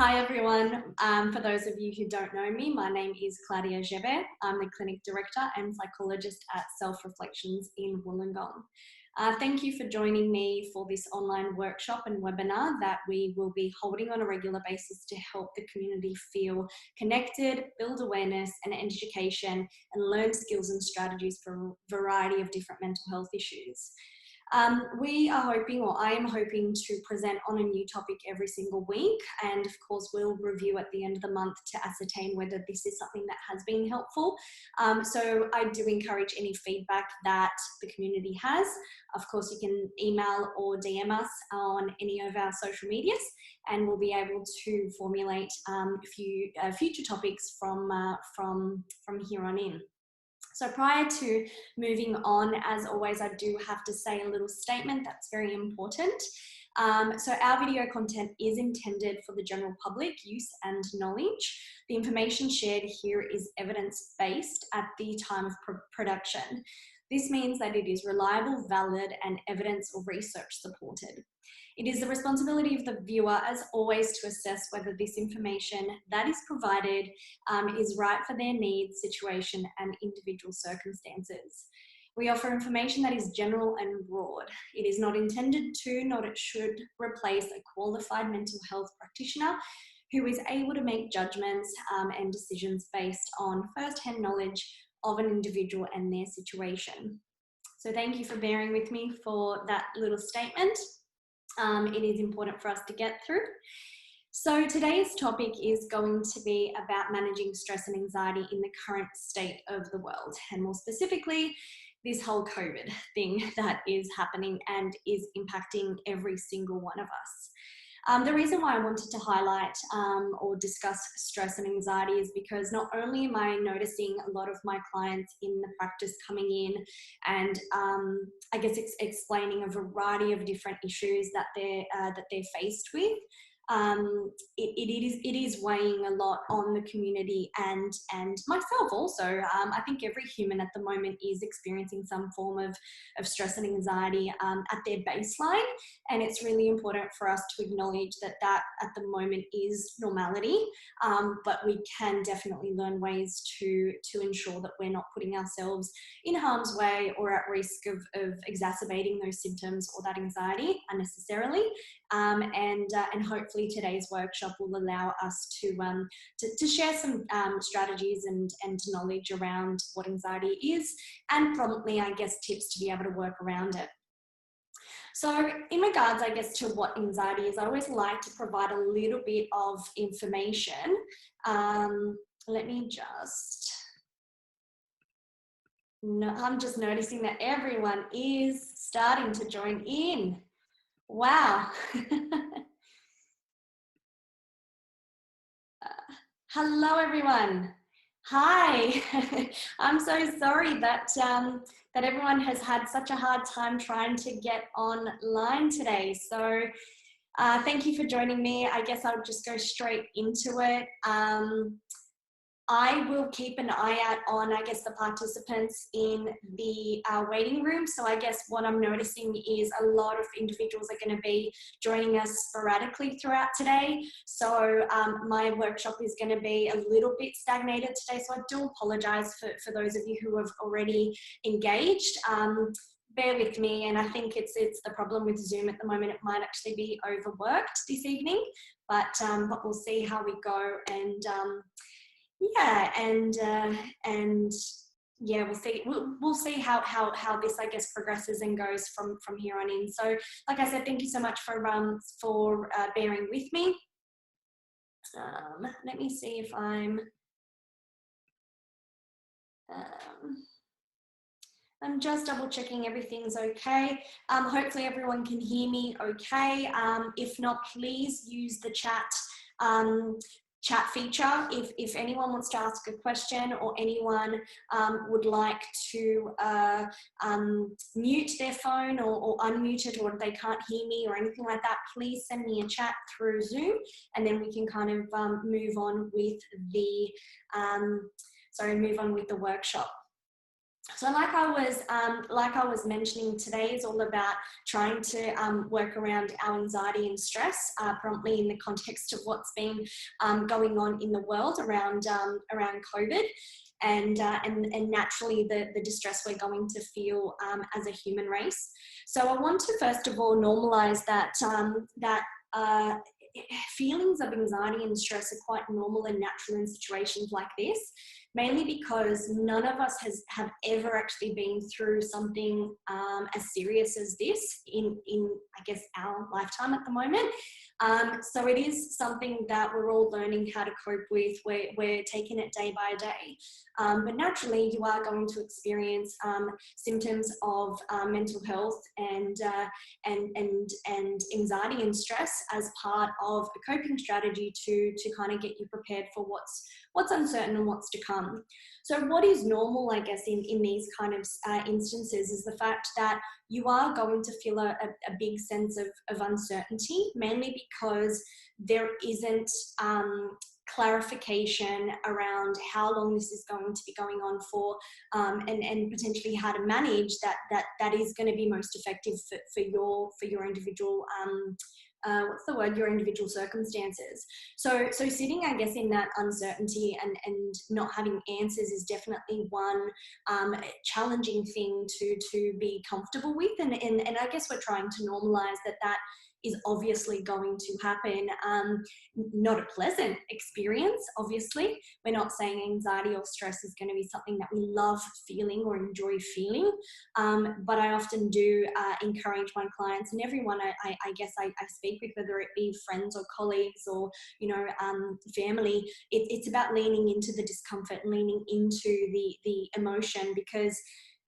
Hi everyone. For those of you who don't know me, my name is Claudia Gebe. I'm the Clinic Director and Psychologist at Self-Reflections in Wollongong. Thank you for joining me for this online workshop and webinar that we will be holding on a regular basis to help the community feel connected, build awareness and education, and learn skills and strategies for a variety of different mental health issues. We are hoping, or I am hoping, to present on a new topic every single week, and of course we'll review at the end of the month to ascertain whether this is something that has been helpful. So I do encourage any feedback that the community has. Of course, you can email or DM us on any of our social medias, and we'll be able to formulate future topics from here on in. So prior to moving on, as always, I do have to say a little statement that's very important. So our video content is intended for the general public use and knowledge. The information shared here is evidence-based at the time of production. This means that it is reliable, valid, and evidence or research supported. It is the responsibility of the viewer, as always, to assess whether this information that is provided is right for their needs, situation, and individual circumstances. We offer information that is general and broad. It is not intended to, nor it should, replace a qualified mental health practitioner who is able to make judgments and decisions based on first-hand knowledge of an individual and their situation. So thank you for bearing with me for that little statement. It is important for us to get through. So today's topic is going to be about managing stress and anxiety in the current state of the world, and more specifically, this whole COVID thing that is happening and is impacting every single one of us. The reason why I wanted to highlight or discuss stress and anxiety is because not only am I noticing a lot of my clients in the practice coming in and I guess explaining a variety of different issues that they're faced with, it is weighing a lot on the community and myself also. I think every human at the moment is experiencing some form of stress and anxiety at their baseline, and it's really important for us to acknowledge that at the moment is normality, but we can definitely learn ways to ensure that we're not putting ourselves in harm's way or at risk of exacerbating those symptoms or that anxiety unnecessarily. And hopefully today's workshop will allow us to share some strategies and knowledge around what anxiety is, and promptly, I guess, tips to be able to work around it. So in regards, I guess, to what anxiety is, I always like to provide a little bit of information. Let me just... No, I'm just noticing that everyone is starting to join in. Wow. Hello, everyone. Hi. I'm so sorry that that everyone has had such a hard time trying to get online today. So thank you for joining me. I guess I'll just go straight into it. I will keep an eye out on, I guess, the participants in the waiting room. So I guess what I'm noticing is a lot of individuals are going to be joining us sporadically throughout today. So my workshop is going to be a little bit stagnated today. So I do apologize for those of you who have already engaged. Bear with me, and I think it's the problem with Zoom at the moment. It might actually be overworked this evening, but we'll see how we go. And yeah, and yeah, we'll see how this, I guess, progresses and goes from here on in. So, like I said, thank you so much for bearing with me. Let me see if I'm just double checking everything's okay. Hopefully everyone can hear me okay. If not, please use the chat feature if anyone wants to ask a question, or anyone would like to mute their phone or unmute it, or if they can't hear me or anything like that, please send me a chat through Zoom, and then we can kind of move on with the workshop. So like I was mentioning, today is all about trying to work around our anxiety and stress, promptly in the context of what's been going on in the world around COVID, and naturally the distress we're going to feel as a human race. So I want to first of all normalize that feelings of anxiety and stress are quite normal and natural in situations like this, mainly because none of us have ever actually been through something as serious as this in I guess our lifetime at the moment. So it is something that we're all learning how to cope with. We're taking it day by day. But naturally, you are going to experience symptoms of mental health and anxiety and stress as part of a coping strategy to kind of get you prepared for what's uncertain and what's to come. So what is normal, I guess, in these kind of instances is the fact that you are going to feel a big sense of uncertainty, mainly because there isn't clarification around how long this is going to be going on for, and potentially how to manage that is going to be most effective for your individual your individual circumstances. So sitting, I guess, in that uncertainty and not having answers is definitely one challenging thing to be comfortable with, and I guess we're trying to normalize that is obviously going to happen. Not a pleasant experience, obviously. We're not saying anxiety or stress is going to be something that we love feeling or enjoy feeling, but I often do encourage my clients and everyone I guess I speak with, whether it be friends or colleagues or family. It's about leaning into the discomfort, leaning into the emotion, because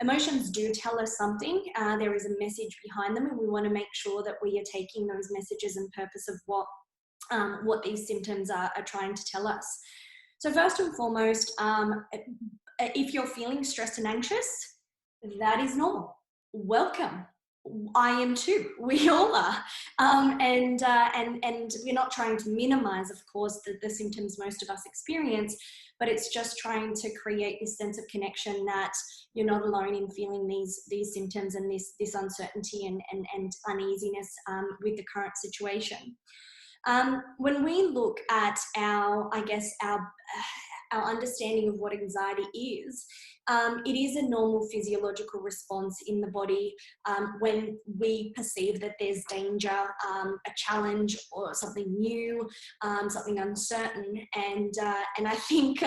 emotions do tell us something. There is a message behind them, and we want to make sure that we are taking those messages and purpose of what these symptoms are trying to tell us. So first and foremost, if you're feeling stressed and anxious, that is normal. Welcome. I am too. We all are, and we're not trying to minimize, of course, the symptoms most of us experience, but it's just trying to create this sense of connection that you're not alone in feeling these symptoms and this uncertainty and uneasiness with the current situation. When we look at our understanding of what anxiety is, it is a normal physiological response in the body when we perceive that there's danger, a challenge, or something new, something uncertain. And I think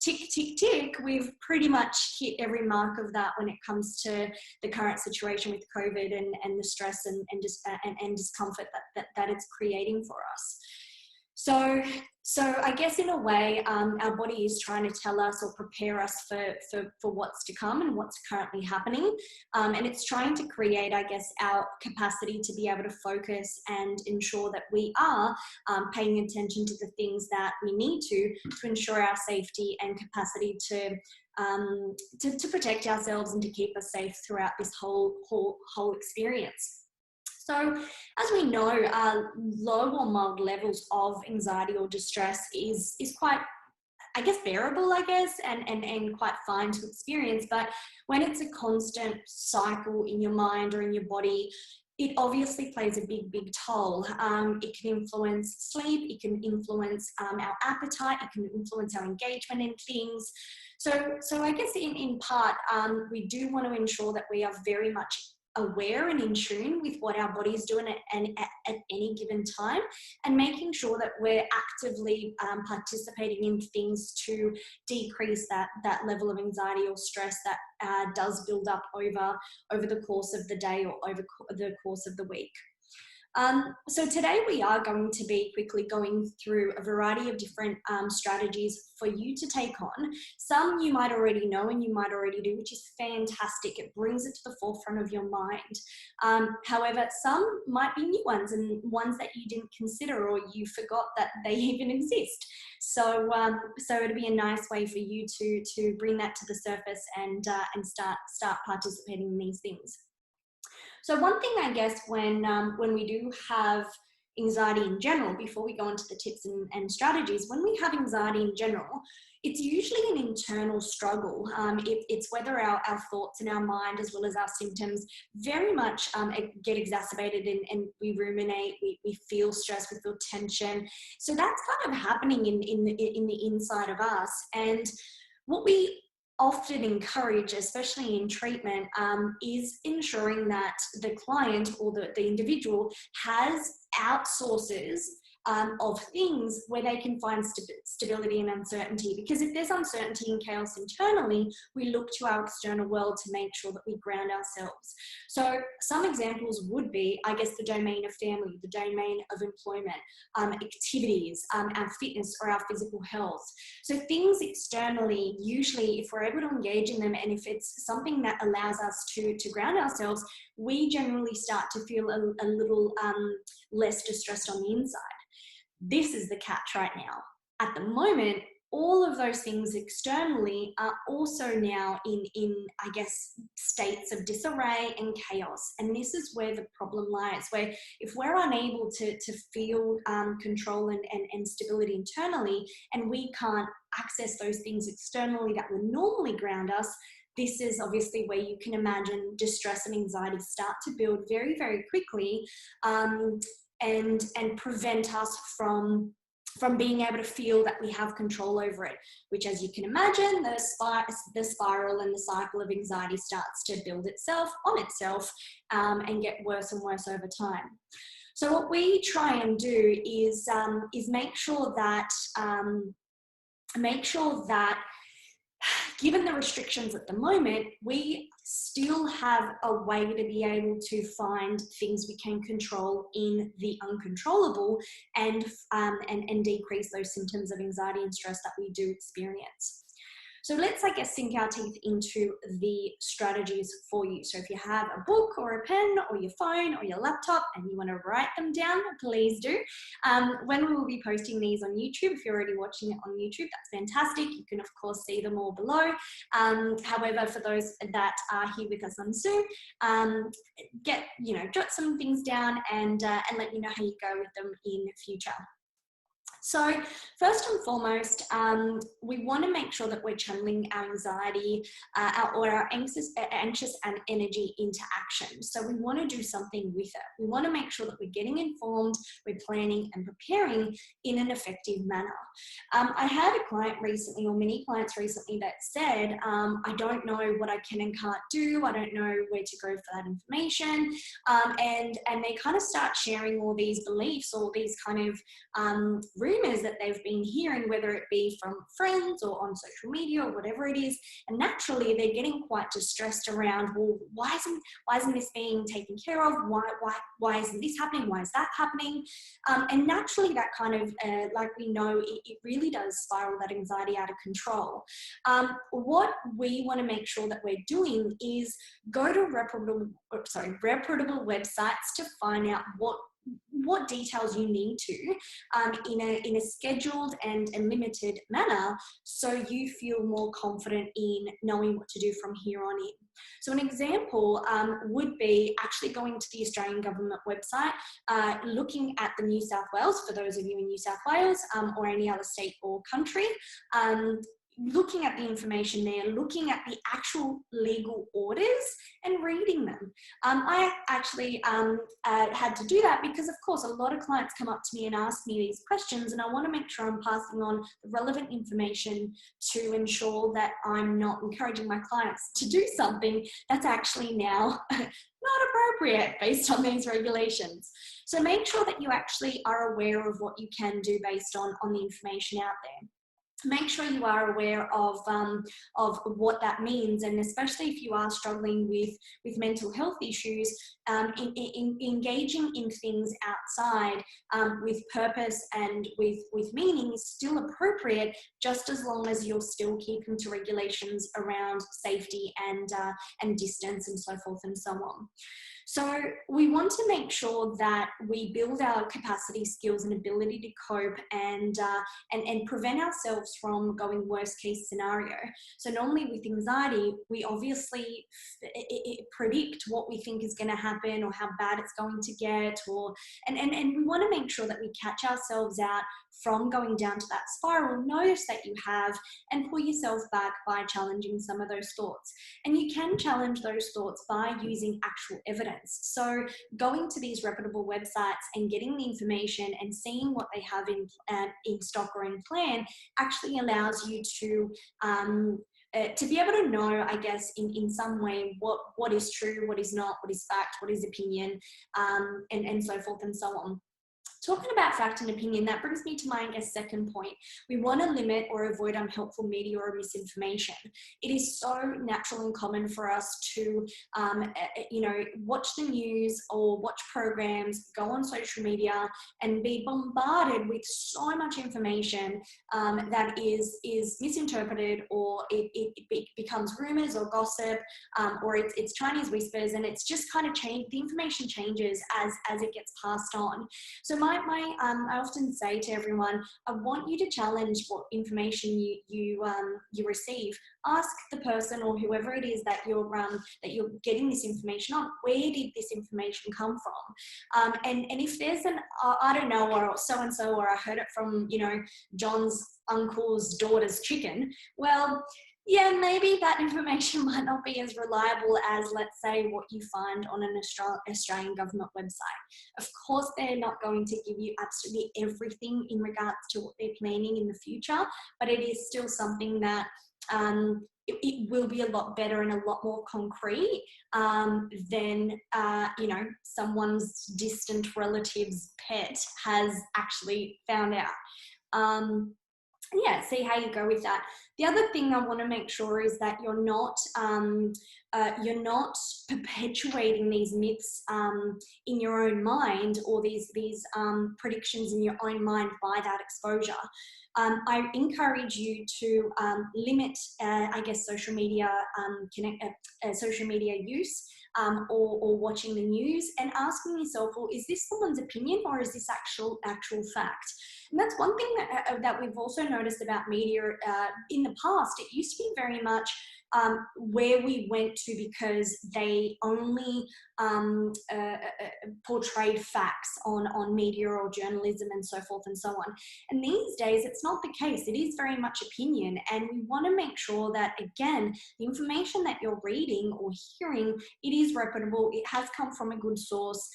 tick, tick, tick, we've pretty much hit every mark of that when it comes to the current situation with COVID and the stress and discomfort that it's creating for us. So I guess in a way, our body is trying to tell us or prepare us for what's to come and what's currently happening. And it's trying to create, I guess, our capacity to be able to focus and ensure that we are paying attention to the things that we need to ensure our safety and capacity to protect ourselves and to keep us safe throughout this whole experience. So as we know, low or mild levels of anxiety or distress is quite, I guess, bearable, and quite fine to experience. But when it's a constant cycle in your mind or in your body, it obviously plays a big toll. It can influence sleep, it can influence our appetite, it can influence our engagement in things. So I guess in part, we do want to ensure that we are very much aware and in tune with what our body is doing at any given time, and making sure that we're actively participating in things to decrease that level of anxiety or stress that does build up over the course of the day or over the course of the week. So today we are going to be quickly going through a variety of different strategies for you to take on. Some you might already know and you might already do, which is fantastic. It brings it to the forefront of your mind. However, some might be new ones and ones that you didn't consider or you forgot that they even exist. So it'd be a nice way for you to bring that to the surface and start participating in these things. So one thing, I guess, when we do have anxiety in general, before we go into the tips and strategies, when we have anxiety in general, it's usually an internal struggle. It's whether our thoughts in our mind, as well as our symptoms, very much get exacerbated, and we ruminate, we feel stress, we feel tension. So that's kind of happening in the inside of us. And what we often encourage, especially in treatment, is ensuring that the client or the individual has outsources of things where they can find stability and uncertainty. Because if there's uncertainty and chaos internally, we look to our external world to make sure that we ground ourselves. So some examples would be, I guess, the domain of family, the domain of employment, activities, our fitness or our physical health. So things externally, usually if we're able to engage in them, and if it's something that allows us to ground ourselves, we generally start to feel a little less distressed on the inside. This is the catch right now. At the moment, all of those things externally are also now in I guess, states of disarray and chaos. And this is where the problem lies, where if we're unable to feel control and stability internally, and we can't access those things externally that would normally ground us, this is obviously where you can imagine distress and anxiety start to build very, very quickly, and prevent us from being able to feel that we have control over it, which, as you can imagine, the spiral and the cycle of anxiety starts to build itself on itself, and get worse and worse over time. So what we try and do is make sure that given the restrictions at the moment, we still have a way to be able to find things we can control in the uncontrollable, and decrease those symptoms of anxiety and stress that we do experience. So let's, I guess, sink our teeth into the strategies for you. So if you have a book or a pen or your phone or your laptop and you want to write them down, please do. When we will be posting these on YouTube, if you're already watching it on YouTube, that's fantastic. You can, of course, see them all below. However, for those that are here with us on Zoom, jot some things down and let me know how you go with them in the future. So first and foremost, we want to make sure that we're channeling our anxiety or our anxious and energy into action. So we want to do something with it. We want to make sure that we're getting informed, we're planning and preparing in an effective manner. I had a client recently, or many clients recently, that said, I don't know what I can and can't do. I don't know where to go for that information. And they kind of start sharing all these beliefs, all these kind of rumors that they've been hearing, whether it be from friends or on social media or whatever it is. And naturally they're getting quite distressed around, well, why isn't this being taken care of? Why isn't this happening? Why is that happening? And naturally that kind of, like we know, it really does spiral that anxiety out of control. What we want to make sure that we're doing is go to reputable websites to find out what details you need to in a scheduled and limited manner, so you feel more confident in knowing what to do from here on in. So an example would be actually going to the Australian government website, looking at the New South Wales, for those of you in New South Wales, or any other state or country, looking at the information there, looking at the actual legal orders and reading them. I actually had to do that because, of course, a lot of clients come up to me and ask me these questions, and I want to make sure I'm passing on the relevant information to ensure that I'm not encouraging my clients to do something that's actually now not appropriate based on these regulations. So make sure that you actually are aware of what you can do based on the information out there. Make sure you are aware of what that means, and especially if you are struggling with mental health issues, engaging in things outside with purpose and with meaning is still appropriate, just as long as you're still keeping to regulations around safety and distance and so forth and so on. So we want to make sure that we build our capacity, skills, and ability to cope and prevent ourselves from going worst case scenario. So normally with anxiety, we obviously predict what we think is going to happen or how bad it's going to get, and we want to make sure that we catch ourselves out from going down to that spiral. Notice that you have, and pull yourself back by challenging some of those thoughts. And you can challenge those thoughts by using actual evidence. So going to these reputable websites and getting the information and seeing what they have in stock or in plan actually allows you to be able to know, I guess, in some way, what is true, what is not, what is fact, what is opinion, and so forth and so on. Talking about fact and opinion, that brings me to my, I guess, second point. We want to limit or avoid unhelpful media or misinformation. It is so natural and common for us to, watch the news or watch programs, go on social media, and be bombarded with so much information that is misinterpreted, or it becomes rumors or gossip, or it's Chinese whispers, and it's just kind of changed. The information changes as it gets passed on. So I often say to everyone, I want you to challenge what information you receive. Ask the person or whoever it is that you're getting this information on, where did this information come from? And if there's I don't know, or so and so, or I heard it from John's uncle's daughter's chicken. Well, yeah, maybe that information might not be as reliable as, let's say, what you find on an Australian government website. Of course, they're not going to give you absolutely everything in regards to what they're planning in the future, but it is still something that it will be a lot better and a lot more concrete than someone's distant relative's pet has actually found out. See how you go with that. The other thing I want to make sure is that you're not perpetuating these myths in your own mind, or these predictions in your own mind by that exposure. I encourage you to limit, social media social media use, or watching the news, and asking yourself, well, is this someone's opinion or is this actual fact? And that's one thing that we've also noticed about media in the past. It used to be very much where we went to because they only portrayed facts on media or journalism and so forth and so on. And these days, it's not the case. It is very much opinion. And we want to make sure that, again, the information that you're reading or hearing, it is reputable. It has come from a good source.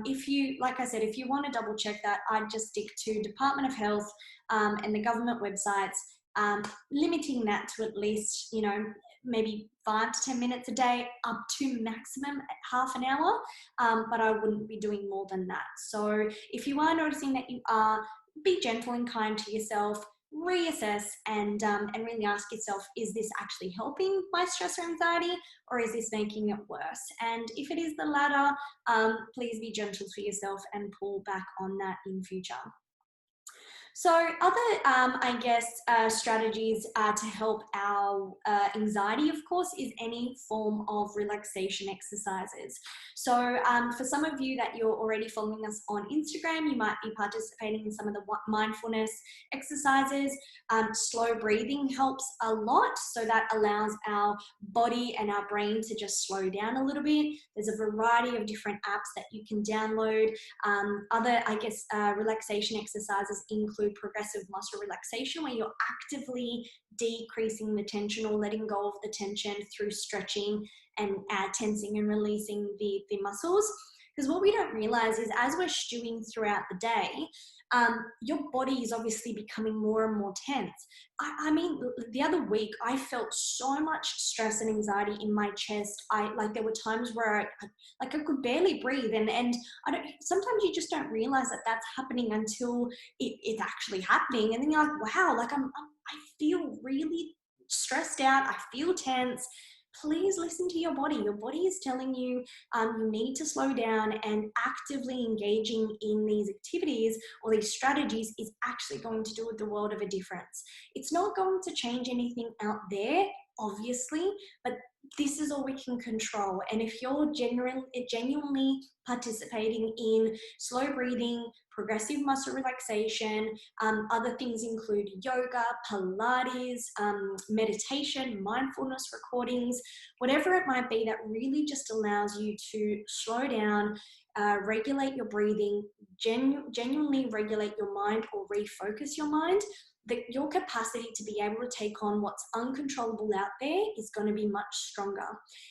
If you want to double check that, I'd just stick to Department of Health and the government websites, limiting that to at least, maybe 5 to 10 minutes a day, up to maximum half an hour, but I wouldn't be doing more than that. So if you are noticing that you are, be gentle and kind to yourself, reassess, and really ask yourself, is this actually helping my stress or anxiety, or is this making it worse? And if it is the latter, please be gentle for yourself and pull back on that in future. So other, strategies to help our anxiety, of course, is any form of relaxation exercises. So for some of you that you're already following us on Instagram, you might be participating in some of the mindfulness exercises. Slow breathing helps a lot, so that allows our body and our brain to just slow down a little bit. There's a variety of different apps that you can download. Other, relaxation exercises include progressive muscle relaxation, where you're actively decreasing the tension or letting go of the tension through stretching and tensing and releasing the muscles. Because what we don't realize is, as we're stewing throughout the day, your body is obviously becoming more and more tense. I mean, the other week, I felt so much stress and anxiety in my chest. There were times where I could barely breathe, and sometimes you just don't realize that that's happening until it's actually happening. And then you're like, wow, I feel really stressed out. I feel tense. Please listen to your body. Your body is telling you you need to slow down, and actively engaging in these activities or these strategies is actually going to do the world of a difference. It's not going to change anything out there obviously, but this is all we can control. And if you're genuinely participating in slow breathing, progressive muscle relaxation, other things include yoga, Pilates, meditation, mindfulness recordings, whatever it might be that really just allows you to slow down, regulate your breathing, genuinely regulate your mind or refocus your mind, that your capacity to be able to take on what's uncontrollable out there is going to be much stronger.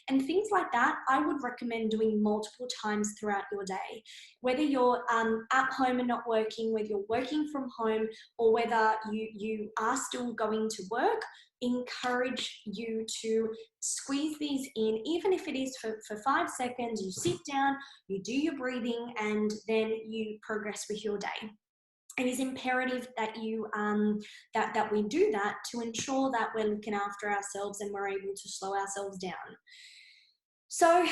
And things like that, I would recommend doing multiple times throughout your day. Whether you're at home and not working, whether you're working from home, or whether you are still going to work, encourage you to squeeze these in, even if it is for 5 seconds. You sit down, you do your breathing, and then you progress with your day. It is imperative that that we do that to ensure that we're looking after ourselves and we're able to slow ourselves down. So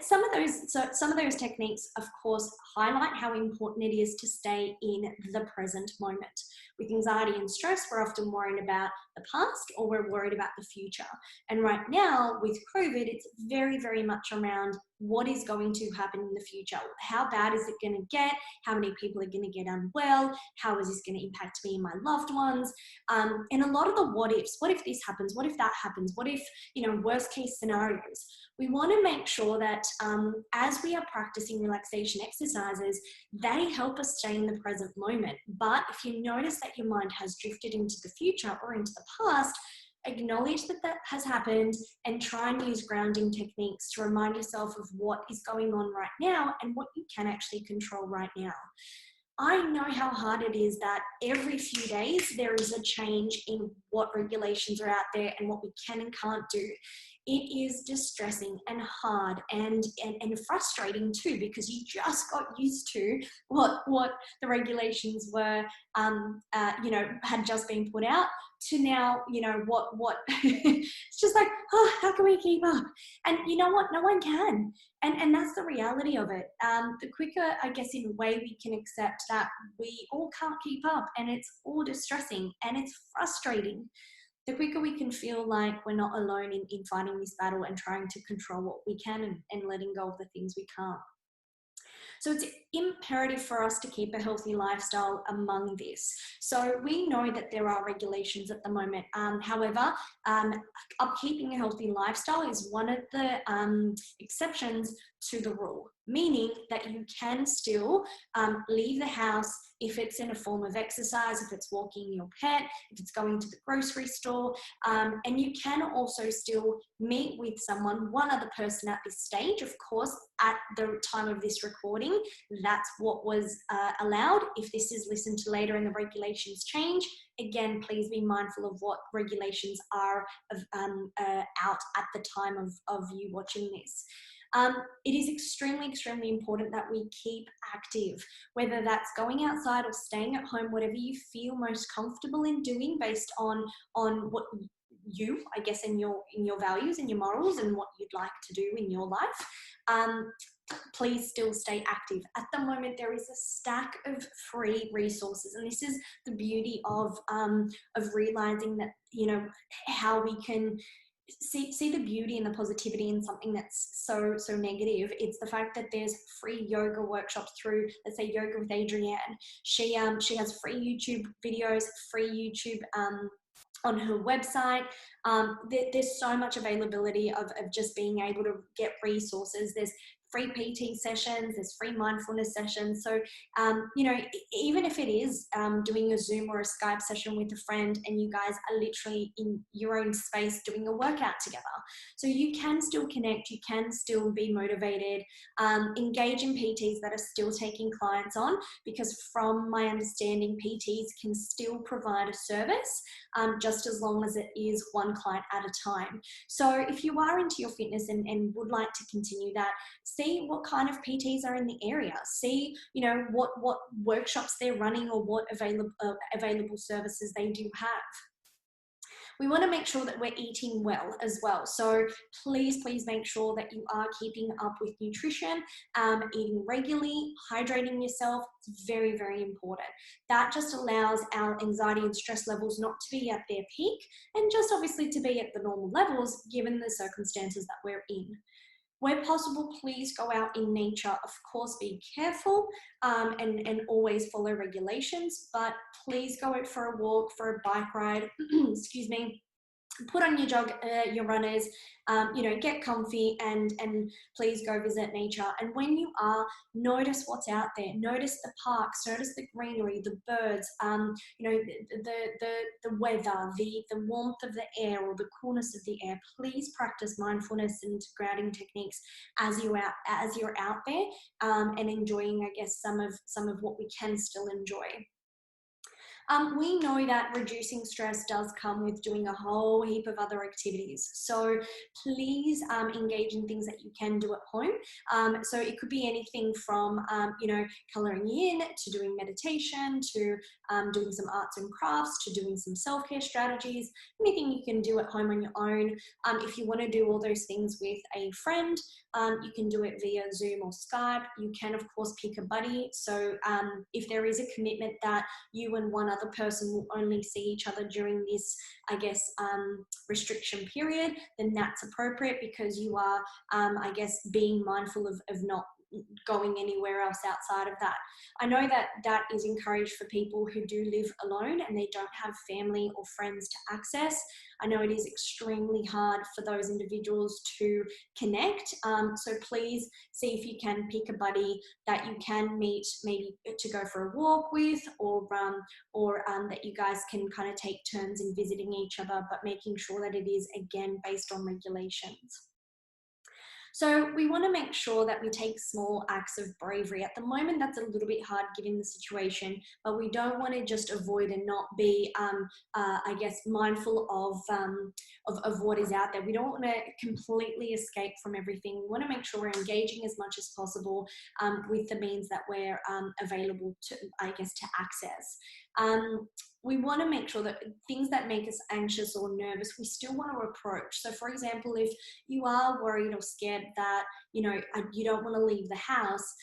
some of those techniques, of course, highlight how important it is to stay in the present moment. With anxiety and stress, we're often worried about the past, or we're worried about the future. And right now with COVID, it's very, very much around what is going to happen in the future. How bad is it going to get? How many people are going to get unwell? How is this going to impact me and my loved ones? And a lot of the what ifs. What if this happens? What if that happens? What if, worst case scenarios? We want to make sure that as we are practicing relaxation exercises, they help us stay in the present moment. But if you notice that your mind has drifted into the future or into the past, acknowledge that that has happened and try and use grounding techniques to remind yourself of what is going on right now and what you can actually control right now. I know how hard it is that every few days there is a change in what regulations are out there and what we can and can't do. It is distressing and hard and frustrating too, because you just got used to what the regulations were, had just been put out, to now, what it's just like, oh, how can we keep up? And you know what? No one can. And that's the reality of it. The quicker, I guess, in a way we can accept that we all can't keep up and it's all distressing and it's frustrating, the quicker we can feel like we're not alone in fighting this battle and trying to control what we can and letting go of the things we can't. So it's imperative for us to keep a healthy lifestyle among this. So we know that there are regulations at the moment. However, upkeeping a healthy lifestyle is one of the exceptions to the rule, meaning that you can still leave the house if it's in a form of exercise, if it's walking your pet, if it's going to the grocery store, and you can also still meet with someone, one other person at this stage. Of course, at the time of this recording, that's what was allowed. If this is listened to later and the regulations change, again, please be mindful of what regulations are out at the time of you watching this. It is extremely, extremely important that we keep active, whether that's going outside or staying at home, whatever you feel most comfortable in doing based on what you, I guess, in your values and your morals and what you'd like to do in your life. Please still stay active. At the moment, there is a stack of free resources, and this is the beauty of realizing that, how we can see the beauty and the positivity in something that's so negative. It's the fact that there's free yoga workshops through, let's say, Yoga with Adrienne. She has free YouTube videos, free YouTube on her website. There's so much availability of just being able to get resources. There's free PT sessions, there's free mindfulness sessions. So, even if it is doing a Zoom or a Skype session with a friend and you guys are literally in your own space doing a workout together. So you can still connect, you can still be motivated, engage in PTs that are still taking clients on, because from my understanding, PTs can still provide a service just as long as it is one client at a time. So if you are into your fitness and would like to continue that, see what kind of PTs are in the area. See, what workshops they're running or what available services they do have. We want to make sure that we're eating well as well. So please make sure that you are keeping up with nutrition, eating regularly, hydrating yourself. It's very, very important. That just allows our anxiety and stress levels not to be at their peak, and just obviously to be at the normal levels given the circumstances that we're in. Where possible, please go out in nature. Of course, be careful and always follow regulations, but please go out for a walk, for a bike ride, excuse me, put on your runners, get comfy and please go visit nature. And when you are, notice what's out there, notice the parks, notice the greenery, the birds, the weather, the warmth of the air or the coolness of the air. Please practice mindfulness and grounding techniques as you're out there, and enjoying, I guess, some of what we can still enjoy. We know that reducing stress does come with doing a whole heap of other activities. So please engage in things that you can do at home. So it could be anything from, coloring in, to doing meditation, to doing some arts and crafts, to doing some self-care strategies, anything you can do at home on your own. If you want to do all those things with a friend, you can do it via Zoom or Skype. You can, of course, pick a buddy. So if there is a commitment that you and one other person will only see each other during this, I guess, restriction period, then that's appropriate, because you are, being mindful of not going anywhere else outside of that. I know that that is encouraged for people who do live alone and they don't have family or friends to access. I know it is extremely hard for those individuals to connect. So please see if you can pick a buddy that you can meet, maybe to go for a walk with, or that you guys can kind of take turns in visiting each other, but making sure that it is, again, based on regulations. So we want to make sure that we take small acts of bravery. At the moment, that's a little bit hard given the situation, but we don't want to just avoid and not be, mindful of what is out there. We don't want to completely escape from everything. We want to make sure we're engaging as much as possible with the means that we're available to access. We want to make sure that things that make us anxious or nervous, we still want to approach. So for example, if you are worried or scared that, you don't want to leave the house,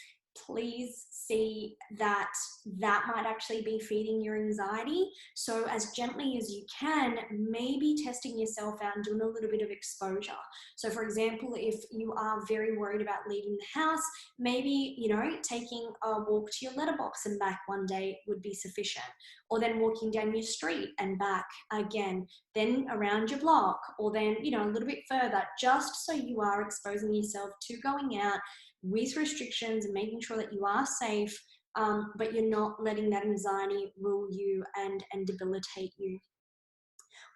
please see that that might actually be feeding your anxiety. So as gently as you can, maybe testing yourself out and doing a little bit of exposure. So for example, if you are very worried about leaving the house, maybe, taking a walk to your letterbox and back one day would be sufficient. Or then walking down your street and back again, then around your block, or then, a little bit further, just so you are exposing yourself to going out with restrictions and making sure that you are safe, but you're not letting that anxiety rule you and debilitate you.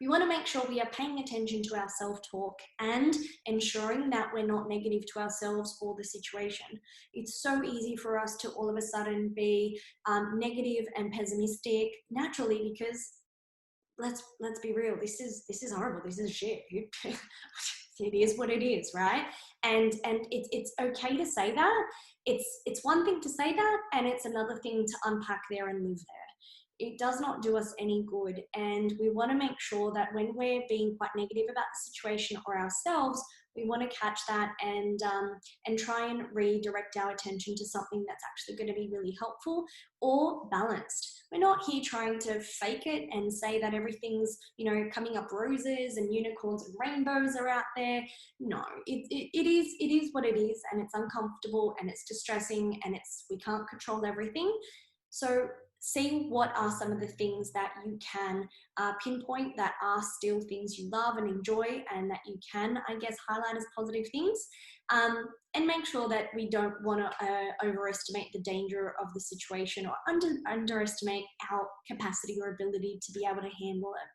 We want to make sure we are paying attention to our self-talk and ensuring that we're not negative to ourselves or the situation. It's so easy for us to all of a sudden be negative and pessimistic naturally, because let's be real, this is horrible, this is shit. It is what it is, right? And it's okay to say that. It's one thing to say that, and it's another thing to unpack there and live there. It does not do us any good, and we want to make sure that when we're being quite negative about the situation or ourselves, we want to catch that and try and redirect our attention to something that's actually going to be really helpful or balanced. We're not here trying to fake it and say that everything's, coming up roses and unicorns and rainbows are out there. No, it is what it is, and it's uncomfortable and it's distressing and we can't control everything. So see what are some of the things that you can pinpoint that are still things you love and enjoy, and that you can, highlight as positive things, and make sure that we don't want to overestimate the danger of the situation or underestimate our capacity or ability to be able to handle it.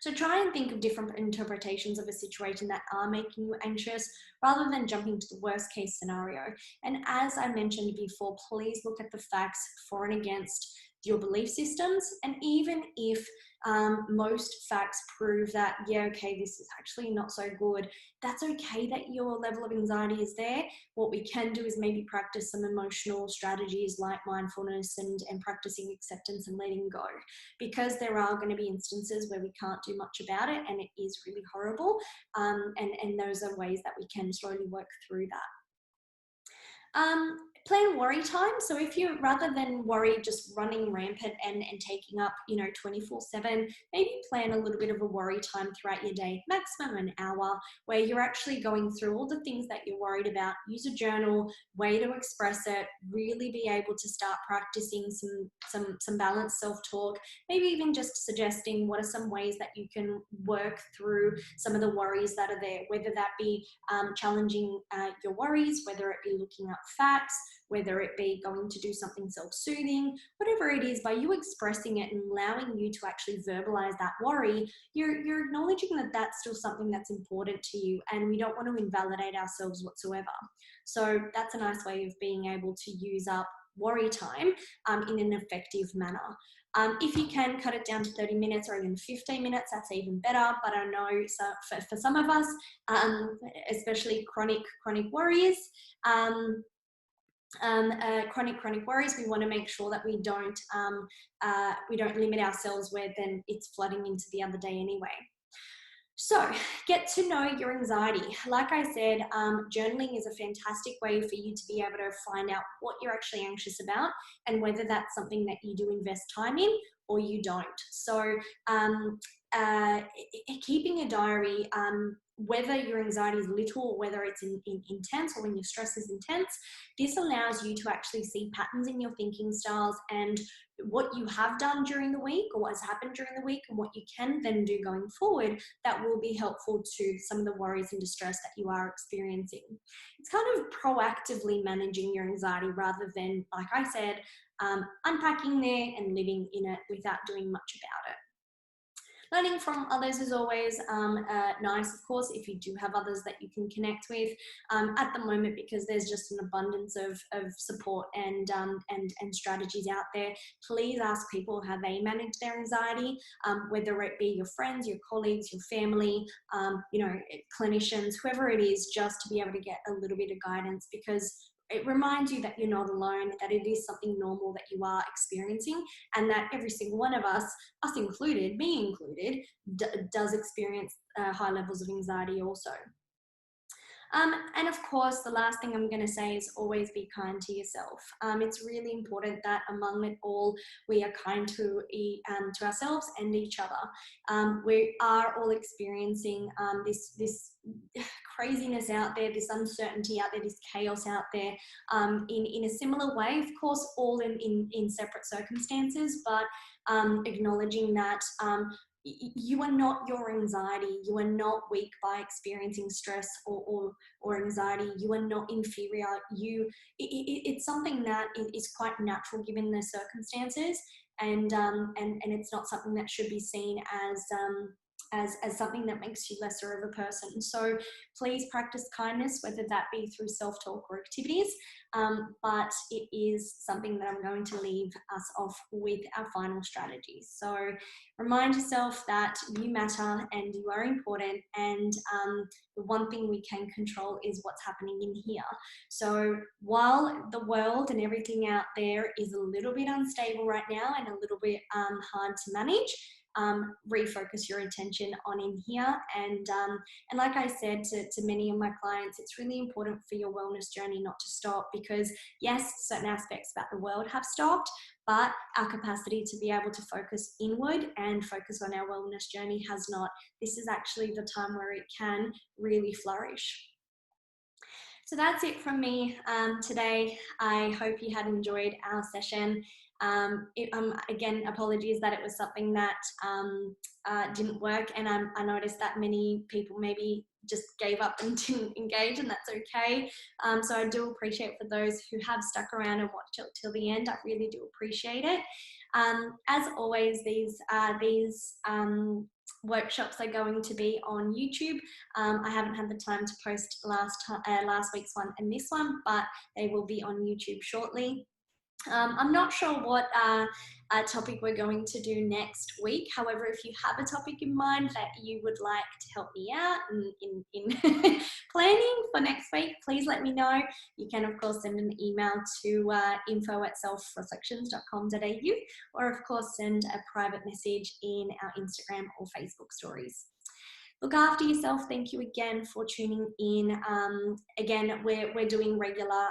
So try and think of different interpretations of a situation that are making you anxious, rather than jumping to the worst case scenario. And as I mentioned before, please look at the facts for and against your belief systems. And even if Most facts prove that, yeah, okay, this is actually not so good. That's okay that your level of anxiety is there. What we can do is maybe practice some emotional strategies like mindfulness and practicing acceptance and letting go, because there are going to be instances where we can't do much about it and it is really horrible. And those are ways that we can slowly work through that. Plan worry time. So if you, rather than worry just running rampant and taking up, 24/7, maybe plan a little bit of a worry time throughout your day, maximum an hour, where you're actually going through all the things that you're worried about. Use a journal, way to express it, really be able to start practicing some balanced self-talk, maybe even just suggesting what are some ways that you can work through some of the worries that are there, whether that be challenging your worries, whether it be looking up facts, whether it be going to do something self-soothing, whatever it is. By you expressing it and allowing you to actually verbalize that worry, you're acknowledging that that's still something that's important to you, and we don't want to invalidate ourselves whatsoever. So that's a nice way of being able to use up worry time in an effective manner. If you can cut it down to 30 minutes or even 15 minutes, that's even better. But I know for some of us, especially chronic worries, chronic worries, we want to make sure that we don't limit ourselves where then it's flooding into the other day anyway. So get to know your anxiety. Like I said, journaling is a fantastic way for you to be able to find out what you're actually anxious about and whether that's something that you do invest time in or you don't. So keeping a diary, whether your anxiety is little or whether it's intense, or when your stress is intense, this allows you to actually see patterns in your thinking styles and what you have done during the week or what has happened during the week and what you can then do going forward that will be helpful to some of the worries and distress that you are experiencing. It's kind of proactively managing your anxiety rather than, like I said, unpacking there and living in it without doing much about it. Learning from others is always nice, of course, if you do have others that you can connect with at the moment, because there's just an abundance of support and strategies out there. Please ask people how they manage their anxiety, whether it be your friends, your colleagues, your family, clinicians, whoever it is, just to be able to get a little bit of guidance, because it reminds you that you're not alone, that it is something normal that you are experiencing, and that every single one of us included, me included, does experience high levels of anxiety also. And of course, the last thing I'm going to say is always be kind to yourself. It's really important that among it all, we are kind to ourselves and each other. We are all experiencing this craziness out there, this uncertainty out there, this chaos out there, in a similar way, of course, all in separate circumstances, but acknowledging that you are not your anxiety. You are not weak by experiencing stress or anxiety. You are not inferior. It's something that is quite natural given the circumstances, and it's not something that should be seen as something that makes you lesser of a person. So please practice kindness, whether that be through self-talk or activities. But it is something that I'm going to leave us off with our final strategies. So remind yourself that you matter and you are important, and the one thing we can control is what's happening in here. So while the world and everything out there is a little bit unstable right now and a little bit hard to manage, refocus your attention on in here. And like I said to many of my clients, it's really important for your wellness journey not to stop, because yes, certain aspects about the world have stopped, but our capacity to be able to focus inward and focus on our wellness journey has not. This is actually the time where it can really flourish. So that's it from me today. I hope you had enjoyed our session. Again, apologies that it was something that didn't work, and I noticed that many people maybe just gave up and didn't engage, and that's okay. So I do appreciate for those who have stuck around and watched it till the end. I really do appreciate it. As always, these workshops are going to be on YouTube. I haven't had the time to post last week's one and this one, but they will be on YouTube shortly. I'm not sure what topic we're going to do next week. However, if you have a topic in mind that you would like to help me out in planning for next week, please let me know. You can, of course, send an email to info@selfreflections.com.au, or, of course, send a private message in our Instagram or Facebook stories. Look after yourself. Thank you again for tuning in. Again, we're doing regular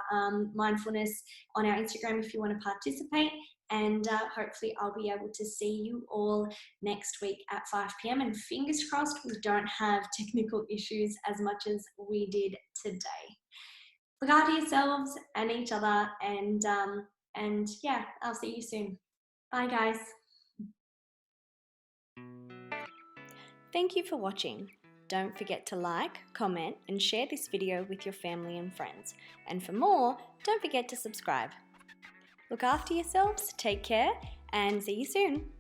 mindfulness on our Instagram if you want to participate. And hopefully I'll be able to see you all next week at 5 p.m. And fingers crossed we don't have technical issues as much as we did today. Look after yourselves and each other. And yeah, I'll see you soon. Bye, guys. Thank you for watching. Don't forget to like, comment, and share this video with your family and friends. And for more, don't forget to subscribe. Look after yourselves, take care, and see you soon.